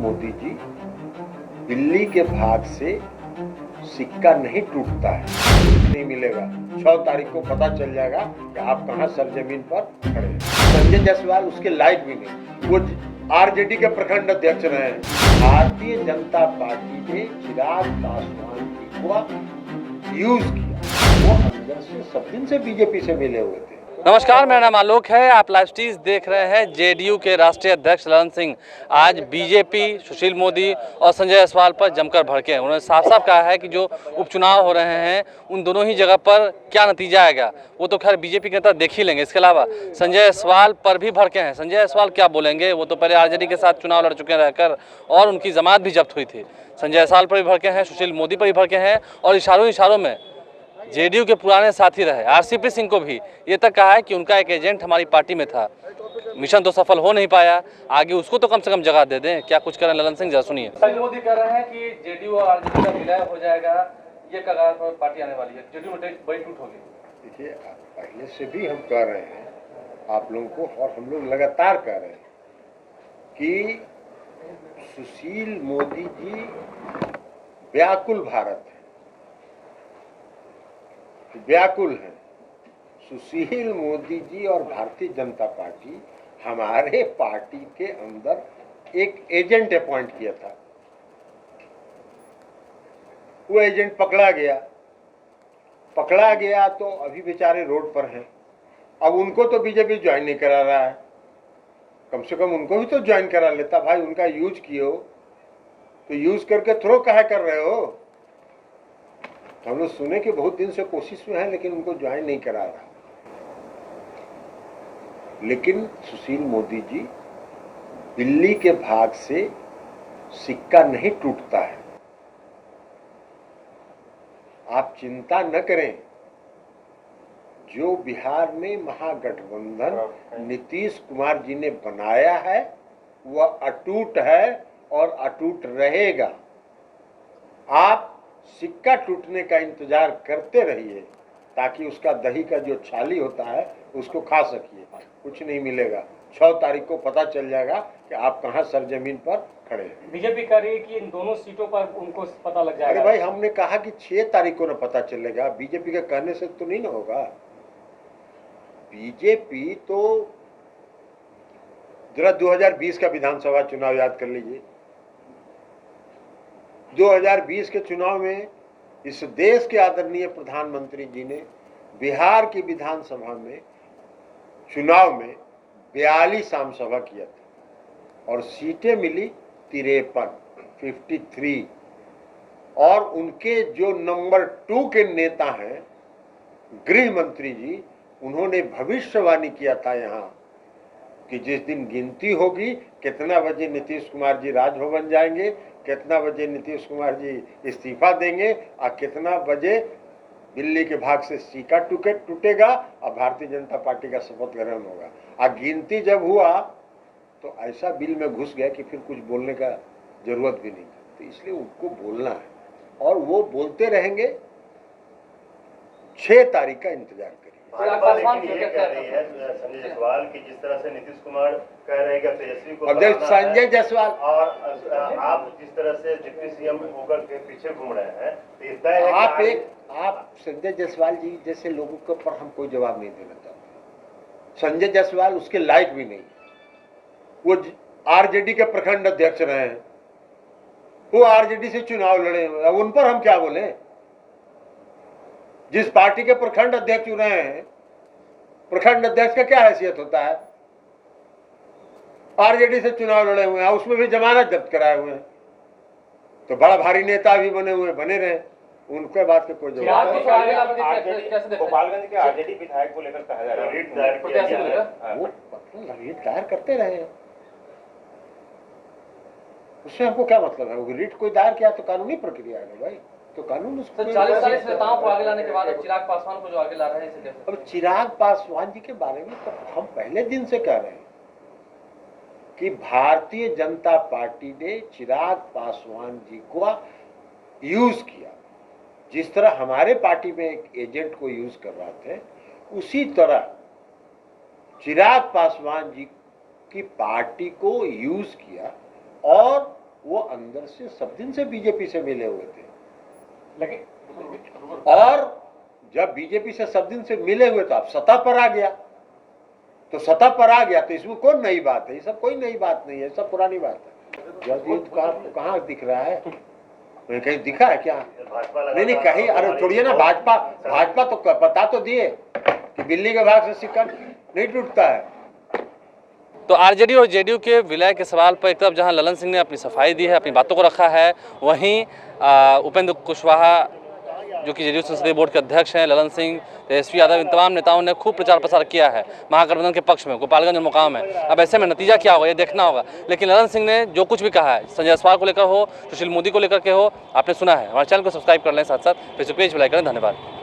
मोदी जी, दिल्ली के भाग से सिक्का नहीं टूटता है, नहीं मिलेगा। 6 तारीख को पता चल जाएगा कि आप कहां सरजमीन पर खड़े हैं। संजय जायसवाल उसके लायक भी नहीं, वो आरजेडी के प्रखंड अध्यक्ष रहे हैं। भारतीय जनता पार्टी ने चिराग पासवान जी को यूज किया, वो अंदर से सब दिन से बीजेपी से मिले हुए थे। नमस्कार, मेरा नाम आलोक है। आप लाइव स्ट्रीज देख रहे हैं। जेडीयू के राष्ट्रीय अध्यक्ष ललन सिंह आज बीजेपी, सुशील मोदी और संजय जायसवाल पर जमकर भड़के हैं। उन्होंने साफ साफ कहा है कि जो उपचुनाव हो रहे हैं उन दोनों ही जगह पर क्या नतीजा आएगा वो तो खैर बीजेपी के नेता देख ही लेंगे। इसके अलावा संजय जायसवाल पर भी भड़के हैं। संजय जायसवाल क्या बोलेंगे? वो तो पहले आरजेडी के साथ चुनाव लड़ चुके रहकर और उनकी जमानत भी जब्त हुई थी। संजय जायसवाल पर भी भड़के हैं, सुशील मोदी पर भी भड़के हैं और इशारों में जेडीयू के पुराने साथी रहे आरसीपी सिंह को भी ये तक कहा है कि उनका एक एजेंट हमारी पार्टी में था, मिशन तो सफल हो नहीं पाया, आगे उसको तो कम से कम जगह दे दें। क्या कुछ करें ललन सिंह, जरा सुनिए। संजय मोदी कह रहे हैं कि जेडीयू और आरजेडी का विलय हो जाएगा, ये कगार पर पार्टी आने वाली है, जेडीयू में बड़ी टूट होगी। देखिए, पहले से भी हम कह रहे हैं आप लोगों को, और हम लोग लगातार कह रहे हैं कि सुशील मोदी जी व्याकुल भारत है, व्याकुल है। सुशील मोदी जी और भारतीय जनता पार्टी हमारे पार्टी के अंदर एक एजेंट अपॉइंट किया था, वो एजेंट पकड़ा गया तो अभी बेचारे रोड पर हैं। अब उनको तो बीजेपी ज्वाइन नहीं करा रहा है, कम से कम उनको भी तो ज्वाइन करा लेता। भाई, उनका यूज किए हो तो यूज करके थ्रो काहे कर रहे हो? हम लोग सुने कि बहुत दिन से कोशिश में है लेकिन उनको ज्वाइन नहीं करा रहा। लेकिन सुशील मोदी जी, दिल्ली के भाग से सिक्का नहीं टूटता है, आप चिंता न करें। जो बिहार में महागठबंधन नीतीश कुमार जी ने बनाया है वह अटूट है और अटूट रहेगा। आप सिक्का टूटने का इंतजार करते रहिए ताकि उसका दही का जो छाली होता है उसको खा सकिए। कुछ नहीं मिलेगा। 6 तारीख को पता चल जाएगा कि आप कहां सरजमीन पर खड़े हैं। बीजेपी कह रही है कि इन दोनों सीटों पर उनको पता लग जाएगा। अरे भाई, हमने कहा कि 6 तारीख को ना पता चलेगा। बीजेपी के कहने से तो नहीं ना होगा। बीजेपी तो जरा 2020 का विधानसभा चुनाव याद कर लीजिए। 2020 के चुनाव में इस देश के आदरणीय प्रधानमंत्री जी ने बिहार की विधानसभा में चुनाव में 42 आम सभा किया था और सीटें मिली 53 और उनके जो नंबर 2 के नेता हैं गृह मंत्री जी, उन्होंने भविष्यवाणी किया था यहाँ कि जिस दिन गिनती होगी कितना बजे नीतीश कुमार जी राजभवन जाएंगे, कितना बजे नीतीश कुमार जी इस्तीफा देंगे और कितना बजे दिल्ली के भाग से सिक्का टूटेगा और भारतीय जनता पार्टी का शपथ ग्रहण होगा। और गिनती जब हुआ तो ऐसा बिल में घुस गया कि फिर कुछ बोलने का जरूरत भी नहीं था। तो इसलिए उनको बोलना है और वो बोलते रहेंगे। 6 तारीख का इंतजार करिए। ये कह रही है संजय जायसवाल की जिस तरह से नीतीश कुमार कह रहे हैं कि तेजस्वी को संजय जायसवाल और आप जिस तरह से डिप्टी सीएम होकर के पीछे घूम रहे हैं, तो इसका है आप संजय जायसवाल जी जैसे लोगों के ऊपर हम कोई जवाब नहीं देना चाहते। संजय जायसवाल उसके लायक भी नहीं, वो आरजेडी के प्रखंड अध्यक्ष रहे हैं, वो आरजेडी से चुनाव लड़े। अब उन पर हम क्या बोले? जिस पार्टी के प्रखंड अध्यक्ष रहे हैं, प्रखंड अध्यक्ष का क्या हैसियत होता है? आरजेडी से चुनाव लड़े हुए हैं, उसमें भी जमानत जब्त कराए हुए हैं, तो बड़ा भारी नेता भी बने हुए, बने रहे। उनके बात के कोई जवाब नहीं। गोपालगंज के आरजेडी विधायक को लेकर कहा जा रहा है रीट दायर करते रहे, उससे हमको क्या मतलब है? वो रीट कोई दायर किया तो कानूनी प्रक्रिया है भाई, तो कानून उसको 40 नेताओं को आगे लाने के बाद चिराग पासवान को जो आगे ला रहे हैं। अब चिराग पासवान जी के बारे में तो हम पहले दिन से कह रहे हैं कि भारतीय जनता पार्टी ने चिराग पासवान जी को यूज किया। जिस तरह हमारे पार्टी में एक एजेंट को यूज कर रहे थे, उसी तरह चिराग पासवान जी की पार्टी को यूज किया और वो अंदर से सब दिन से बीजेपी से मिले हुए थे। लेकिन और जब बीजेपी से सब दिन से मिले हुए तो अब सत्ता पर आ गया, तो सत्ता पर आ गया तो इसमें कौन नई बात है? ये सब कोई नई बात नहीं है, सब पुरानी बात है। जदयू का कहाँ दिख रहा है? कहीं दिखा है क्या? नहीं कहीं, अरे छोड़िए ना, भाजपा तो बता तो दिए कि बिल्ली के भाग से सिक्का नहीं टूटता है। तो आरजेडी और जेडीयू के विलय के सवाल पर एक तरफ जहां ललन सिंह ने अपनी सफाई दी है, अपनी बातों को रखा है, वहीं उपेंद्र कुशवाहा जो कि जेडीयू संसदीय बोर्ड के अध्यक्ष हैं, ललन सिंह, तेजस्वी यादव, इन तमाम नेताओं ने खूब प्रचार प्रसार किया है महागठबंधन के पक्ष में, गोपालगंज मुकाम है। अब ऐसे में नतीजा क्या होगा ये देखना होगा। लेकिन ललन सिंह ने जो कुछ भी कहा है, संजय जायसवाल को लेकर हो, सुशील मोदी को लेकर के हो, आपने सुना है। हमारे चैनल को सब्सक्राइब कर लें, साथ साथ फेसबुक पेज भी लाइक करें। धन्यवाद।